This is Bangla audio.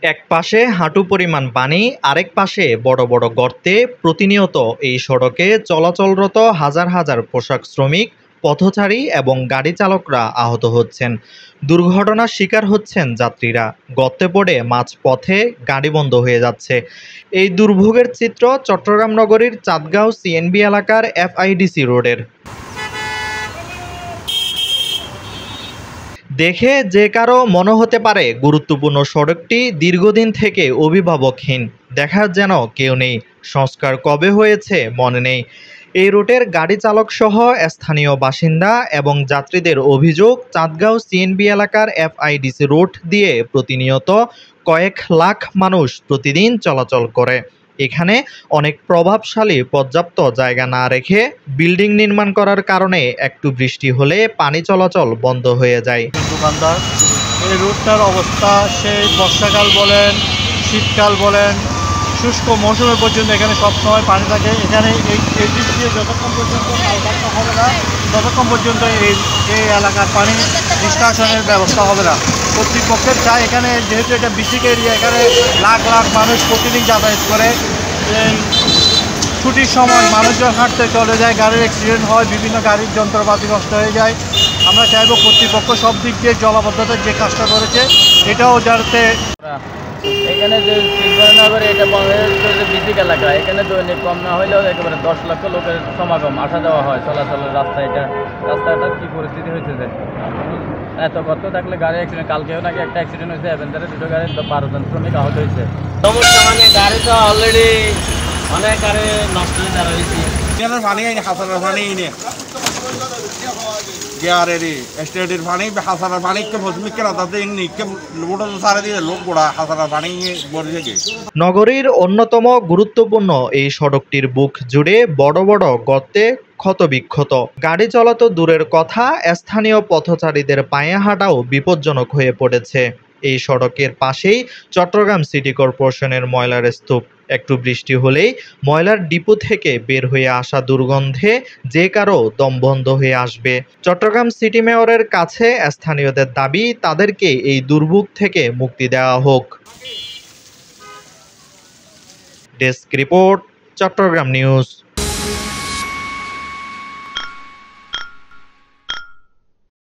এক পাশে হাঁটু পরিমাণ পানি, আরেক পাশে বড় বড় গর্তে প্রতিনিয়ত এই সড়কে চলাচলরত হাজার হাজার পোশাক শ্রমিক, পথচারী এবং গাড়ি চালকরা আহত হচ্ছেন। দুর্ঘটনার শিকার হচ্ছেন যাত্রীরা। গর্তে পড়ে মাঝপথে গাড়ি বন্ধ হয়ে যাচ্ছে। এই দুর্ভোগের চিত্র চট্টগ্রাম নগরীর চাঁদগাঁও সিএনবি এলাকার এফআইডিসি রোডের। দেখে যে কারো মনে হতে পারে গুরুত্বপূর্ণ সড়কটি দীর্ঘদিন থেকে অভিভাবকহীন, দেখার যেন কেউ নেই, সংস্কার কবে হয়েছে মনে নেই। এই রুটের গাড়ি চালক সহ স্থানীয় বাসিন্দা এবং যাত্রীদের অভিযোগ, চাঁদগাঁও সিএনবি এলাকার এফআইডিসি রোড দিয়ে প্রতিনিয়ত কয়েক লাখ মানুষ প্রতিদিন চলাচল করে। এখানে অনেক প্রভাবশালী পর্যাপ্ত জায়গা না রেখে বিল্ডিং নির্মাণ করার কারণে একটু বৃষ্টি হলে পানি চলাচল বন্ধ হয়ে যায়। দোকানদার এই রোডটার অবস্থা সেই বর্ষাকাল বলেন, শীতকাল বলেন, শুষ্ক মৌসুমে পর্যন্ত এখানে সবসময় পানি থাকে। এখানে এই দিক দিয়ে যতক্ষণ পর্যন্ত কালভার্টটা হবে না, ততক্ষণ পর্যন্ত এই এলাকার পানি নিষ্কাশনের ব্যবস্থা হবে না। কর্তৃপক্ষের চাই এখানে, যেহেতু এটা বিসিক এরিয়া, এখানে লাখ লাখ মানুষ প্রতিদিন যাতায়াত করে। ছুটির সময় মানুষজন হাঁটতে চলে যায়, গাড়ির অ্যাক্সিডেন্ট হয়, বিভিন্ন গাড়ির যন্ত্রপাতি নষ্ট হয়ে যায়। আমরা চাইব কর্তৃপক্ষ সব দিক দিয়ে জলাবদ্ধতার যে কাজটা করেছে এটাও যাতে। এখানে যে শিল্পনগর এটা বিসিক এলাকা, এখানে দৈনিক কম না হলেও একেবারে 10 লক্ষ লোকের সমাগম, আসা যাওয়া হয় চলাচলের রাস্তা। রাস্তাটার কী পরিস্থিতি হয়েছে যে এত গর্ত থাকলে গাড়ি অ্যাক্সিডেন্ট, কালকেও নাকি একটা অ্যাক্সিডেন্ট হয়েছে, এভেন্টারে 2টো গাড়ি 12 জন শ্রমিক আহত হয়েছে। সমস্যা মানে গাড়ি তো অলরেডি অনেক গাড়ি নষ্ট হয়ে দাঁড়িয়েছে। পানি হাসানের পানি নে গিয়ারেরি স্টেটের পানি হাসানের পানি কে ভস্মিকে রাতাতে নিকে লোডল সারে দিয়ে লোক গোড়া হাসানের পানি বড় থেকে। নগরীর অন্যতম গুরুত্বপূর্ণ এই সড়কটির বুক জুড়ে বড় বড় গর্তে ক্ষতবিক্ষত। গাড়ি চলা তো দূরের কথা, স্থানীয় পথচারীদের পায়ে হাঁটাও বিপজ্জনক হয়ে পড়েছে। এই সড়কের পাশেই চট্টগ্রাম সিটি কর্পোরেশনের ময়লার স্তূপ। একটু বৃষ্টি হলেই ময়লার ডিপো থেকে বের হয়ে আসা দুর্গন্ধে যে কারো দম বন্ধ হয়ে আসবে। চট্টগ্রাম সিটি মেয়রের কাছে স্থানীয়দের দাবি, তাদেরকে এই দুর্ভোগ থেকে মুক্তি দেওয়া হোক। Desk report, Chattogram news.